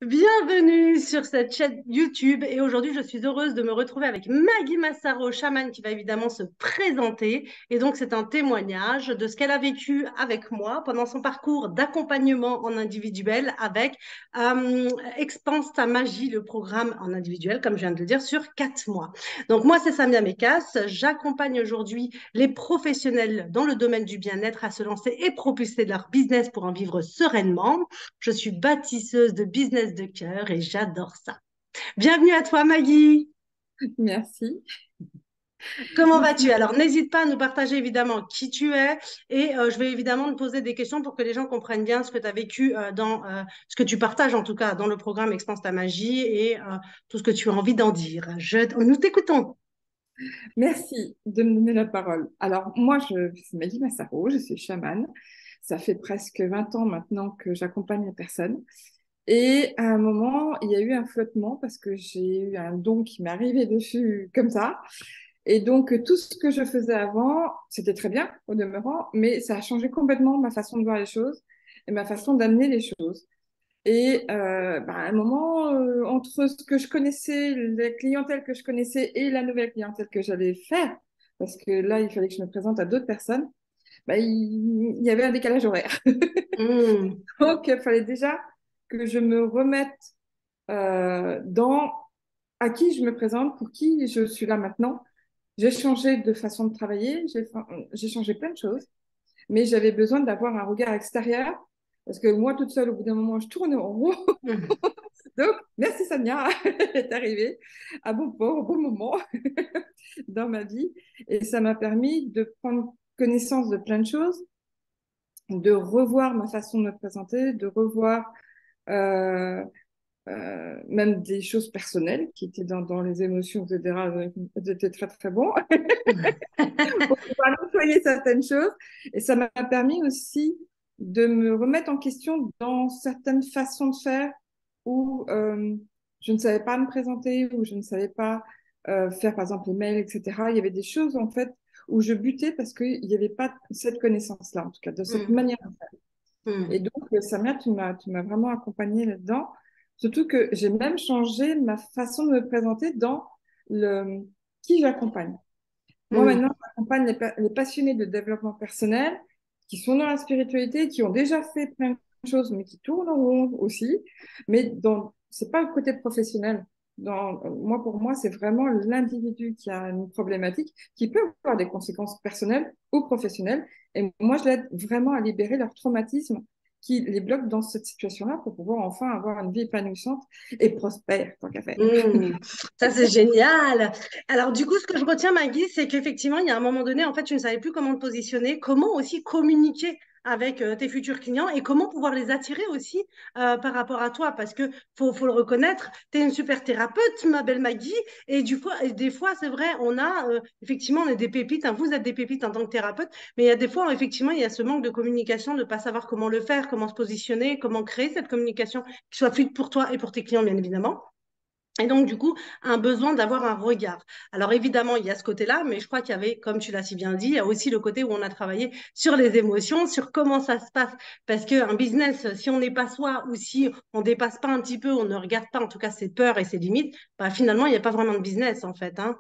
Bienvenue sur cette chaîne YouTube et aujourd'hui je suis heureuse de me retrouver avec Maggie Massaro, chamane qui va évidemment se présenter et donc c'est un témoignage de ce qu'elle a vécu avec moi pendant son parcours d'accompagnement en individuel avec Expanse ta magie, le programme en individuel comme je viens de le dire sur 4 mois. Donc moi c'est Samia Mekas, j'accompagne aujourd'hui les professionnels dans le domaine du bien-être à se lancer et propulser leur business pour en vivre sereinement. Je suis bâtisseuse de business de cœur et j'adore ça. Bienvenue à toi, Maggie. Merci. Comment vas-tu? Merci. Alors, n'hésite pas à nous partager évidemment qui tu es et je vais évidemment te poser des questions pour que les gens comprennent bien ce que tu as vécu dans ce que tu partages en tout cas dans le programme Expanse ta magie et tout ce que tu as envie d'en dire. Nous t'écoutons. Merci de me donner la parole. Alors, moi, je suis Maggie Massaro, je suis chamane. Ça fait presque 20 ans maintenant que j'accompagne les personnes. Et à un moment, il y a eu un flottement parce que j'ai eu un don qui m'est arrivé dessus comme ça. Et donc, tout ce que je faisais avant, c'était très bien au demeurant, mais ça a changé complètement ma façon de voir les choses et ma façon d'amener les choses. Et à un moment, entre ce que je connaissais, la clientèle que je connaissais et la nouvelle clientèle que j'allais faire, parce que là, il fallait que je me présente à d'autres personnes, il y avait un décalage horaire. Hmm. Donc, il fallait déjà que je me remette dans à qui je me présente, pour qui je suis là maintenant. J'ai changé de façon de travailler, j'ai changé plein de choses, mais j'avais besoin d'avoir un regard extérieur, parce que moi, toute seule, au bout d'un moment, je tourne en rond. Hmm. Donc, merci Samia, elle est arrivée à bon port, au bon moment dans ma vie. Et ça m'a permis de prendre connaissance de plein de choses, de revoir ma façon de me présenter, de revoir euh, même des choses personnelles qui étaient dans les émotions, etc. C'était très, très bon pour pouvoir nettoyer certaines choses. Et ça m'a permis aussi de me remettre en question dans certaines façons de faire où je ne savais pas me présenter, où je ne savais pas faire, par exemple, les mails, etc. Il y avait des choses, en fait, où je butais parce qu'il n'y avait pas cette connaissance-là, en tout cas, de cette Hmm. manière de faire. Et Hmm. donc, Samia, tu m'as vraiment accompagnée là-dedans. Surtout que j'ai même changé ma façon de me présenter dans le qui j'accompagne. Moi, Hmm. maintenant, j'accompagne les passionnés de développement personnel qui sont dans la spiritualité, qui ont déjà fait plein de choses, mais qui tournent en rond aussi. Mais c'est pas le côté professionnel. Moi, pour moi, c'est vraiment l'individu qui a une problématique qui peut avoir des conséquences personnelles ou professionnelles. Et moi, je l'aide vraiment à libérer leur traumatisme qui les bloque dans cette situation-là pour pouvoir enfin avoir une vie épanouissante et prospère, tant qu'à faire. Hmm, ça c'est génial. Alors du coup, ce que je retiens, Maggie, c'est qu'effectivement, il y a un moment donné, en fait, tu ne savais plus comment te positionner, comment aussi communiquer avec tes futurs clients et comment pouvoir les attirer aussi par rapport à toi, parce que faut le reconnaître, tu es une super thérapeute, ma belle Maggie, et des fois, c'est vrai, effectivement, on est des pépites, hein, vous êtes des pépites en tant que thérapeute, mais il y a des fois, effectivement, il y a ce manque de communication, de ne pas savoir comment le faire, comment se positionner, comment créer cette communication qui soit fluide pour toi et pour tes clients, bien évidemment. Et donc, du coup, un besoin d'avoir un regard. Alors, évidemment, il y a ce côté-là, mais je crois qu'il y avait, comme tu l'as si bien dit, il y a aussi le côté où on a travaillé sur les émotions, sur comment ça se passe. Parce qu'un business, si on n'est pas soi ou si on dépasse pas un petit peu, on ne regarde pas, en tout cas, ses peurs et ses limites, bah, finalement, il n'y a pas vraiment de business, en fait, hein.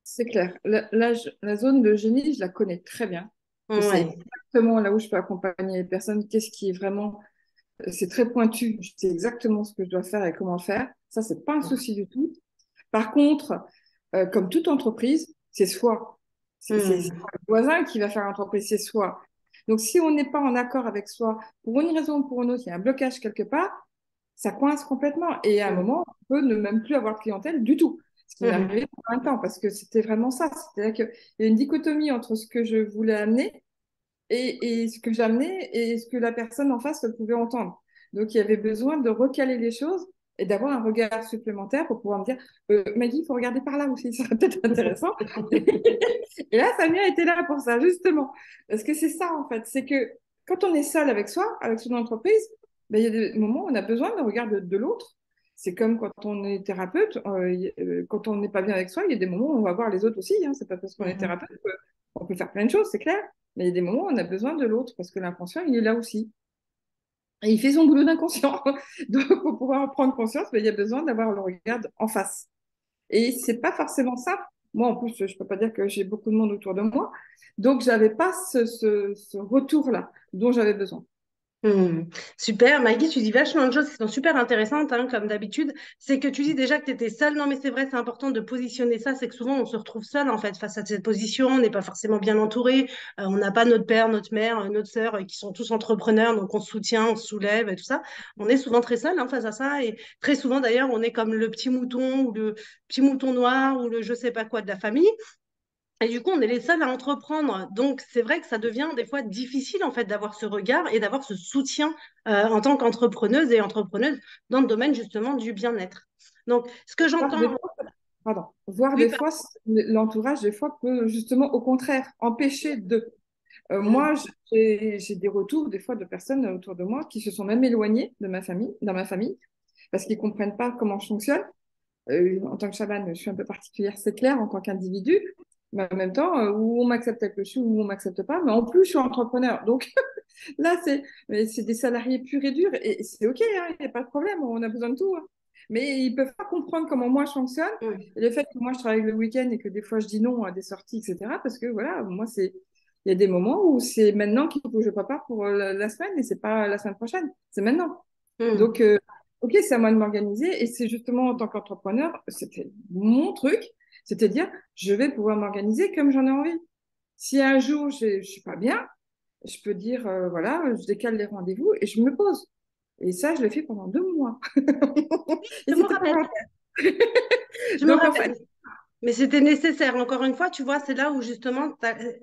C'est clair. La zone de génie, je la connais très bien. Je sais Ouais. exactement là où je peux accompagner les personnes, qu'est-ce qui est vraiment, c'est très pointu. Je sais exactement ce que je dois faire et comment le faire. Ça, c'est pas un souci du tout. Par contre, comme toute entreprise, c'est soi. C'est Hmm. pas le voisin qui va faire l'entreprise, c'est soi. Donc, si on n'est pas en accord avec soi, pour une raison ou pour une autre, il y a un blocage quelque part, ça coince complètement. Et à un Hmm. moment, on peut ne même plus avoir de clientèle du tout. Ce qui m'est Hmm. arrivé pendant un temps, parce que c'était vraiment ça. C'est-à-dire qu'il y a une dichotomie entre ce que je voulais amener et ce que j'amenais et ce que la personne en face pouvait entendre. Donc, il y avait besoin de recaler les choses et d'avoir un regard supplémentaire pour pouvoir me dire, Maggie, il faut regarder par là aussi, ça serait peut-être intéressant. Et là, Samia était là pour ça, justement. Parce que c'est ça, en fait. C'est que quand on est seul avec soi, avec son entreprise, ben, il y a des moments où on a besoin d'un regard de l'autre. C'est comme quand on est thérapeute, quand on n'est pas bien avec soi, il y a des moments où on va voir les autres aussi. Hein. C'est pas parce qu'on est Hmm. thérapeute qu'on peut faire plein de choses, c'est clair. Mais il y a des moments où on a besoin de l'autre parce que l'inconscient, il est là aussi. Et il fait son boulot d'inconscient. Donc, pour pouvoir en prendre conscience, ben, il y a besoin d'avoir le regard en face. Et c'est pas forcément ça. Moi, en plus, je peux pas dire que j'ai beaucoup de monde autour de moi. Donc, j'avais pas ce retour-là dont j'avais besoin. Hmm. Super, Maggie, tu dis vachement de choses qui sont super intéressantes, hein, comme d'habitude. C'est que tu dis déjà que tu étais seule. Non, mais c'est vrai, c'est important de positionner ça. C'est que souvent, on se retrouve seul, en fait, face à cette position. On n'est pas forcément bien entouré. On n'a pas notre père, notre mère, notre sœur qui sont tous entrepreneurs. Donc, on se soutient, on se soulève et tout ça. On est souvent très seul, hein, face à ça. Et très souvent, d'ailleurs, on est comme le petit mouton ou le petit mouton noir ou le je sais pas quoi de la famille. Et du coup, on est les seuls à entreprendre. Donc, c'est vrai que ça devient des fois difficile, en fait, d'avoir ce regard et d'avoir ce soutien en tant qu'entrepreneuse et entrepreneuse dans le domaine, justement, du bien-être. Donc, ce que Voir j'entends... des fois, pardon, voir Oui, des pardon. fois, l'entourage, des fois, peut justement, au contraire, empêcher de. Mm, Moi, j'ai des retours, des fois, de personnes autour de moi qui se sont même éloignées de ma famille, dans ma famille, parce qu'ils comprennent pas comment je fonctionne. En tant que chaman, je suis un peu particulière, c'est clair, en tant qu'individu. Mais en même temps, où on m'accepte tel que je suis, où on m'accepte pas. Mais en plus, je suis entrepreneur. Donc là, c'est des salariés purs et durs. Et c'est OK, hein, il n'y a pas de problème, on a besoin de tout, hein. Mais ils peuvent pas comprendre comment moi je fonctionne. mm. Et le fait que moi, je travaille le week-end et que des fois, je dis non à des sorties, etc. Parce que voilà, moi, il y a des moments où c'est maintenant qu'il faut que je prépare pour la semaine et c'est pas la semaine prochaine, c'est maintenant. Mm. Donc, OK, c'est à moi de m'organiser. Et c'est justement en tant qu'entrepreneur, c'était mon truc, c'est-à-dire, je vais pouvoir m'organiser comme j'en ai envie. Si un jour, je suis pas bien, je peux dire, voilà, je décale les rendez-vous et je me pose. Et ça, je l'ai fait pendant 2 mois. Et Je me c'était pas rappelle. grave. Je me Donc, en fait, rappelle. Mais c'était nécessaire. Encore une fois, tu vois, c'est là où justement,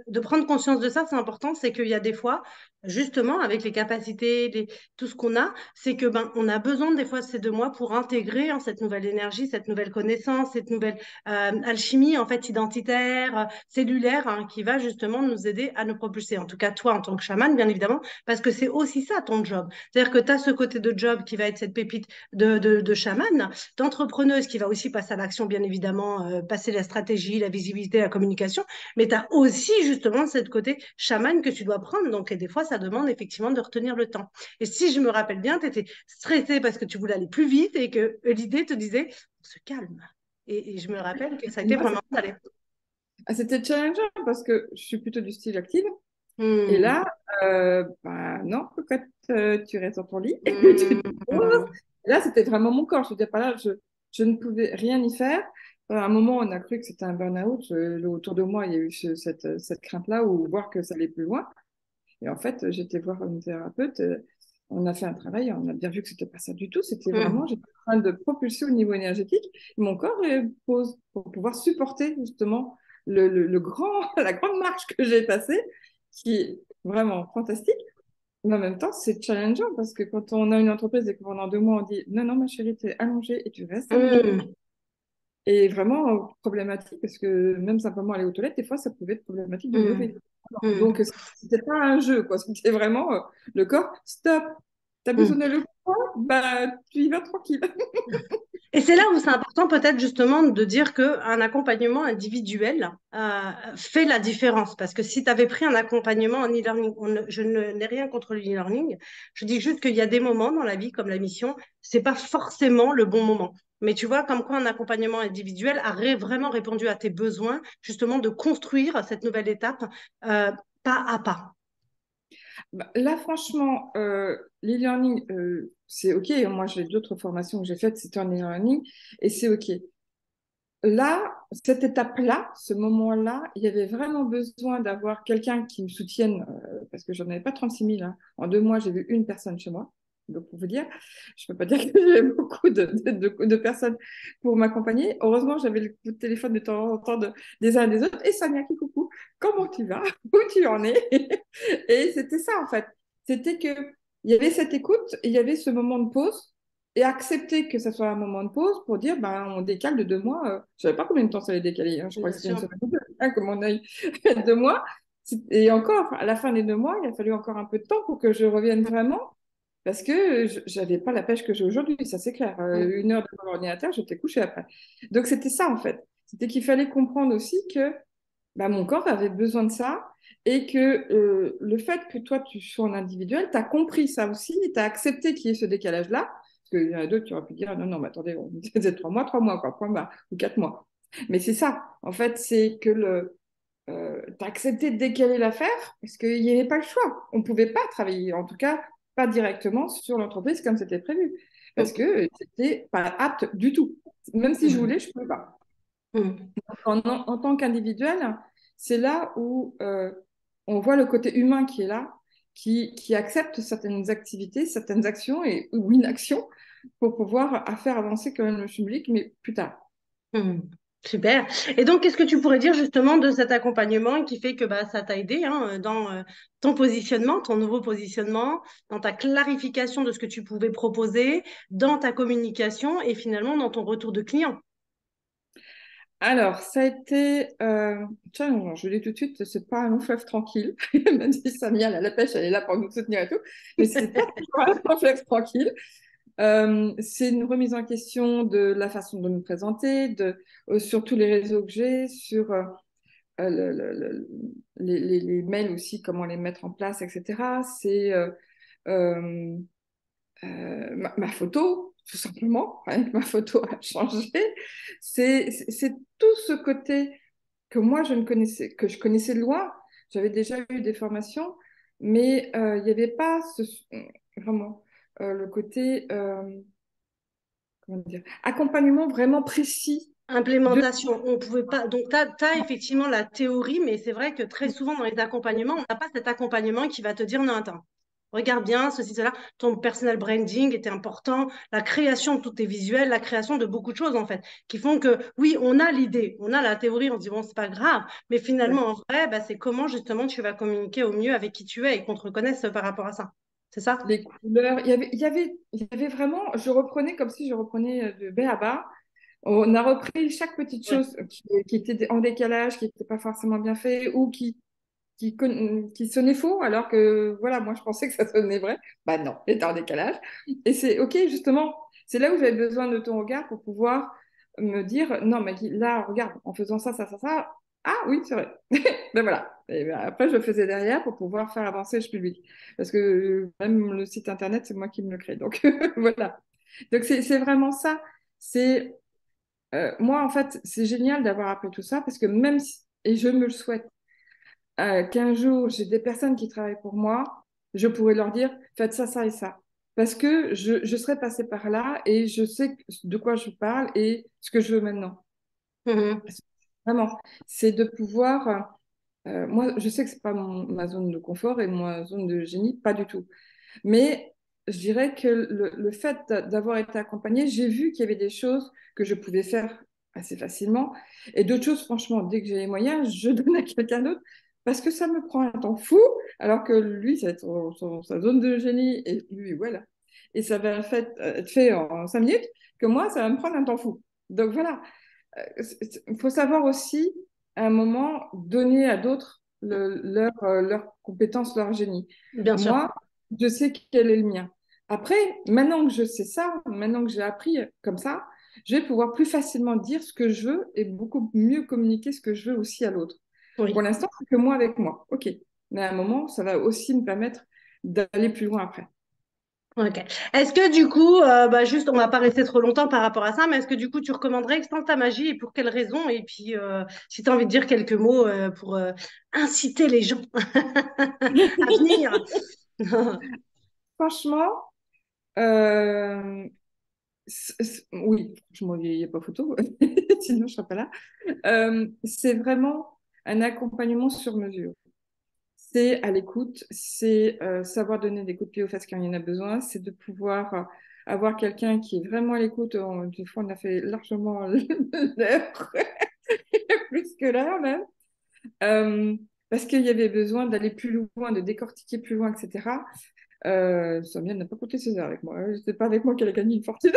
de prendre conscience de ça, c'est important. C'est qu'il y a des fois, justement, avec les capacités, tout ce qu'on a, c'est que ben, on a besoin des fois de ces 2 mois pour intégrer hein, cette nouvelle énergie, cette nouvelle connaissance, cette nouvelle alchimie en fait identitaire, cellulaire, hein, qui va justement nous aider à nous propulser. En tout cas, toi, en tant que chaman, bien évidemment, parce que c'est aussi ça ton job. C'est-à-dire que tu as ce côté de job qui va être cette pépite de chaman, d'entrepreneuse qui va aussi passer à l'action, bien évidemment, passer la stratégie, la visibilité, la communication, mais tu as aussi justement cette côté chaman que tu dois prendre. Donc, et des fois, ça demande effectivement de retenir le temps. Et si je me rappelle bien, tu étais stressée parce que tu voulais aller plus vite et que l'idée te disait, on se calme. Et je me rappelle que ça a été moi, vraiment ça. c'était challengeant parce que je suis plutôt du style active. Et Hmm. là, bah non, cocotte, tu restes dans ton lit et tu te poses. Hmm. Et là, c'était vraiment mon corps. Je veux dire, pas là, je ne pouvais rien y faire. À un moment, on a cru que c'était un burn-out. Autour de moi, il y a eu cette crainte-là ou voir que ça allait plus loin. Et en fait, j'étais voir une thérapeute. On a fait un travail, on a bien vu que c'était pas ça du tout. C'était vraiment, Hmm. j'étais en train de propulser au niveau énergétique. Mon corps pose pour pouvoir supporter justement le grand, la grande marche que j'ai passée, qui est vraiment fantastique. Mais en même temps, c'est challengeant parce que quand on a une entreprise et que pendant 2 mois, on dit non, non, ma chérie, tu es allongée et tu restes allongée. Hmm. Et vraiment problématique parce que même simplement aller aux toilettes, des fois, ça pouvait être problématique de me Hmm. lever. Hmm. Donc, c'était pas un jeu, quoi. C'était vraiment le corps, stop. T'as besoin Hmm. de le corps, bah, tu y vas tranquille. Et c'est là où c'est important peut-être justement de dire qu'un accompagnement individuel fait la différence. Parce que si tu avais pris un accompagnement en e-learning, je n'ai rien contre le e-learning, je dis juste qu'il y a des moments dans la vie, comme la mission, c'est pas forcément le bon moment. Mais tu vois, comme quoi un accompagnement individuel a vraiment répondu à tes besoins, justement de construire cette nouvelle étape pas à pas. Bah, là, franchement, l'e-learning, c'est OK. Moi, j'ai d'autres formations que j'ai faites, c'était en e-learning et c'est OK. Là, cette étape-là, ce moment-là, il y avait vraiment besoin d'avoir quelqu'un qui me soutienne, parce que j'en avais pas 36 000, hein. En 2 mois, j'ai vu une personne chez moi. Donc, pour vous dire, je peux pas dire que j'avais beaucoup de personnes pour m'accompagner. Heureusement, j'avais le coup de téléphone de temps en temps des uns et des autres. Et Samia, qui coucou, comment tu vas? Où tu en es? Et c'était ça, en fait. C'était que il y avait cette écoute, et il y avait ce moment de pause et accepter que ce soit un moment de pause pour dire, ben, on décale de 2 mois. Je ne savais pas combien de temps ça allait décaler, hein. Je crois Bien que c'était une sûr. semaine ou deux, hein, comme on a eu 2 mois. Et encore, à la fin des 2 mois, il a fallu encore un peu de temps pour que je revienne vraiment, parce que je n'avais pas la pêche que j'ai aujourd'hui, ça c'est clair. 1 heure devant l'ordinateur, j'étais couchée après. Donc c'était ça en fait. C'était qu'il fallait comprendre aussi que bah, mon corps avait besoin de ça et que le fait que toi, tu sois en individuel, tu as compris ça aussi et tu as accepté qu'il y ait ce décalage-là. Parce qu'il y en a d'autres qui auraient pu dire, non, non, mais attendez, on disait 3 mois, quoi, point barre, ou 4 mois. Mais c'est ça, en fait, c'est que tu as accepté de décaler l'affaire parce qu'il n'y avait pas le choix. On ne pouvait pas travailler, en tout cas, pas directement sur l'entreprise comme c'était prévu. Parce que c'était pas apte du tout. Même si je Mhm. voulais, je ne pouvais pas. Mhm. En tant qu'individuel, c'est là où on voit le côté humain qui est là, qui accepte certaines activités, certaines actions ou inactions pour pouvoir faire avancer quand même le public, mais plus tard. Mhm. Super. Et donc, qu'est-ce que tu pourrais dire justement de cet accompagnement qui fait que bah, ça t'a aidé hein, dans ton positionnement, ton nouveau positionnement, dans ta clarification de ce que tu pouvais proposer, dans ta communication et finalement dans ton retour de client? Alors, ça a été, tiens, non, je le dis tout de suite, c'est pas un long fleuve tranquille, même si Samia, la pêche, elle est là pour nous soutenir et tout, mais c'est pas toujours un long fleuve tranquille. C'est une remise en question de la façon de me présenter, sur tous les réseaux que j'ai, sur les mails aussi, comment les mettre en place, etc. C'est euh, ma photo, tout simplement, avec ma photo a changé. C'est tout ce côté que moi je ne connaissais, que je connaissais de loin. J'avais déjà eu des formations, mais il n'y avait pas vraiment le côté comment dire, accompagnement vraiment précis de Implémentation, on pouvait pas. Donc, tu as, effectivement la théorie, mais c'est vrai que très souvent dans les accompagnements, on n'a pas cet accompagnement qui va te dire non, attends, regarde bien, ceci, cela. Ton personal branding était important, la création de tous tes visuels, la création de beaucoup de choses en fait, qui font que oui, on a l'idée, on a la théorie, on se dit bon, c'est pas grave, mais finalement, en vrai, bah, c'est comment justement tu vas communiquer au mieux avec qui tu es et qu'on te reconnaisse par rapport à ça. C'est ça? les couleurs. Il y avait vraiment, je reprenais comme si je reprenais de B à bas. On a repris chaque petite Ouais. chose qui était en décalage, qui n'était pas forcément bien fait ou qui sonnait faux, alors que voilà, moi je pensais que ça sonnait vrai. Bah non, il était en décalage. Et c'est OK, justement, c'est là où j'avais besoin de ton regard pour pouvoir me dire, non, mais là, regarde, en faisant ça, ça, ça, ça, ah oui, c'est vrai. Ben voilà. Et ben, après, je le faisais derrière pour pouvoir faire avancer le public. Parce que même le site internet, c'est moi qui me le crée. Donc voilà. Donc c'est vraiment ça. C'est moi, en fait, c'est génial d'avoir appris tout ça parce que même si, et je me le souhaite, qu'un jour j'ai des personnes qui travaillent pour moi, je pourrais leur dire faites ça, ça et ça. Parce que je serais passée par là et je sais de quoi je parle et ce que je veux maintenant. Mhm. Vraiment, c'est de pouvoir. Moi, je sais que c'est pas ma zone de confort et ma zone de génie, pas du tout. Mais je dirais que le fait d'avoir été accompagnée, j'ai vu qu'il y avait des choses que je pouvais faire assez facilement. Et d'autres choses, franchement, dès que j'ai les moyens, je donne à quelqu'un d'autre parce que ça me prend un temps fou, alors que lui, c'est sa zone de génie et lui, voilà. Et ça va être fait en 5 minutes, que moi, ça va me prendre un temps fou. Donc voilà, il faut savoir aussi, à un moment, donner à d'autres leurs compétences, leur génie. Bien sûr. Moi, je sais quel est le mien. Après, maintenant que je sais ça, maintenant que j'ai appris comme ça, je vais pouvoir plus facilement dire ce que je veux et beaucoup mieux communiquer ce que je veux aussi à l'autre. Pour Oui. l'instant, c'est que moi avec moi. OK. Mais à un moment, ça va aussi me permettre d'aller plus loin après. Ok. Est-ce que du coup, bah juste, on va pas rester trop longtemps par rapport à ça, mais est-ce que du coup, tu recommanderais Extends ta magie et pour quelles raisons? Et puis, si tu as envie de dire quelques mots pour inciter les gens à venir. Franchement, oui, franchement, il n'y a pas photo, sinon je ne serais pas là. C'est vraiment un accompagnement sur mesure. C'est à l'écoute, c'est savoir donner des coups de pied aux fesses quand il y en a besoin, c'est de pouvoir avoir quelqu'un qui est vraiment à l'écoute. Des fois, on a fait largement l'heure, plus que l'heure même, Euh, parce qu'il y avait besoin d'aller plus loin, de décortiquer plus loin, etc. Samia n'a pas compté ses heures avec moi. C'était pas avec moi qu'elle a gagné une fortune.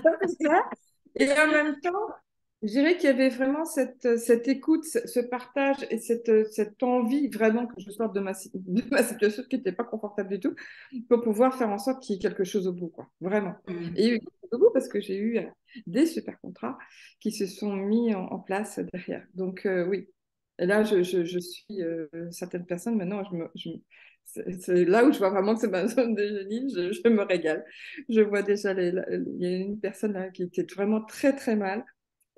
Ça, c'est ça. Et en même temps, Je dirais qu'il y avait vraiment cette écoute, ce partage et cette envie vraiment que je sorte de ma situation qui n'était pas confortable du tout, pour pouvoir faire en sorte qu'il y ait quelque chose au bout, quoi. Vraiment. Mm. Et il y a eu quelque chose au bout parce que j'ai eu des super contrats qui se sont mis en place derrière. Donc oui. Et là, je suis certaines personnes, maintenant, c'est là où je vois vraiment que c'est ma zone de génie, je me régale. Je vois déjà, il y a une personne là qui était vraiment très, très mal.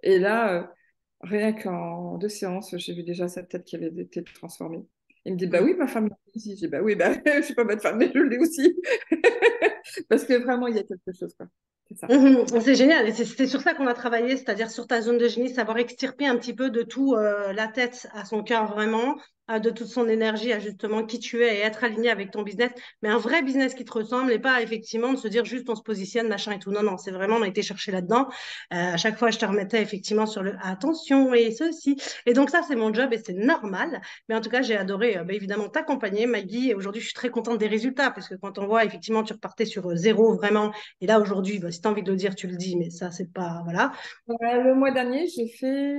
Et là, rien qu'en 2 séances, j'ai vu déjà sa tête qui avait été transformée. Il me dit, bah Mm. oui, ma femme l'a aussi. J'ai dit, bah oui, bah, je suis pas votre femme, mais je l'ai aussi. Parce que vraiment, il y a quelque chose, quoi. C'est ça. Mhm, c'est génial, et c'est sur ça qu'on a travaillé, c'est-à-dire sur ta zone de génie, savoir extirper un petit peu de tout la tête à son cœur vraiment, de toute son énergie à justement qui tu es et être aligné avec ton business, mais un vrai business qui te ressemble et pas effectivement de se dire juste on se positionne, machin et tout. Non, non, c'est vraiment, on a été chercher là-dedans. À chaque fois, je te remettais effectivement sur le attention et ceci. Et donc ça, c'est mon job et c'est normal. Mais en tout cas, j'ai adoré bah, évidemment t'accompagner, Maggie, et aujourd'hui, je suis très contente des résultats parce que quand on voit effectivement, tu repartais sur zéro vraiment et là, aujourd'hui, bah, si tu as envie de le dire, tu le dis, mais ça, c'est pas. Voilà. Le mois dernier, j'ai fait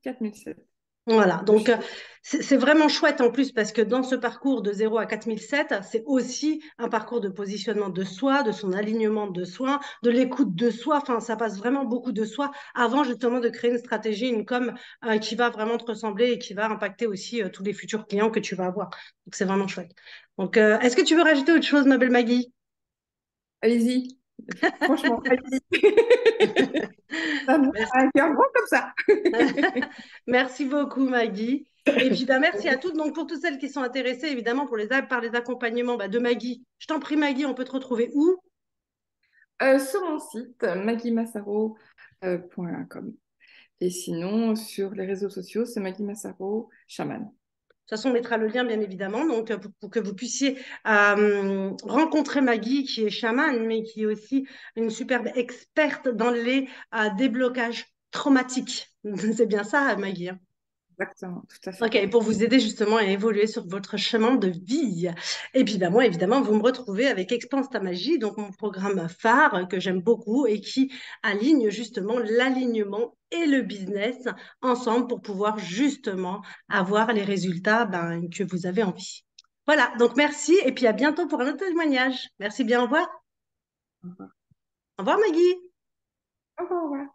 4007 Voilà. de Donc, chiffre. c'est vraiment chouette en plus parce que dans ce parcours de 0 à 4007, c'est aussi un parcours de positionnement de soi, de son alignement de soi, de l'écoute de soi. Enfin, ça passe vraiment beaucoup de soi avant justement de créer une stratégie, une com qui va vraiment te ressembler et qui va impacter aussi tous les futurs clients que tu vas avoir. Donc, c'est vraiment chouette. Donc, est-ce que tu veux rajouter autre chose, ma belle Maggie? Allez-y. Franchement, allez-y. Ça me Merci. un cœur grand comme ça. Merci beaucoup, Maggie. Et puis, bah, merci à toutes. Donc, pour toutes celles qui sont intéressées, évidemment, par les accompagnements bah, de Maggie, je t'en prie, Maggie, on peut te retrouver où? Sur mon site, maggiemassaro.com. Et sinon, sur les réseaux sociaux, c'est Maggie Massaro, chaman. De toute façon, on mettra le lien, bien évidemment, donc pour que vous puissiez rencontrer Maggie, qui est chamane, mais qui est aussi une superbe experte dans les déblocages traumatiques. C'est bien ça, Maggie, hein. Exactement, tout à fait. Ok, pour vous aider justement à évoluer sur votre chemin de vie. Et puis bah, moi, évidemment, vous me retrouvez avec Expanse ta magie, donc mon programme phare que j'aime beaucoup et qui aligne justement l'alignement et le business ensemble pour pouvoir justement avoir les résultats ben, que vous avez envie. Voilà, donc merci et puis à bientôt pour un autre témoignage. Merci bien, au revoir. Au revoir. Au revoir Maggie. Au revoir.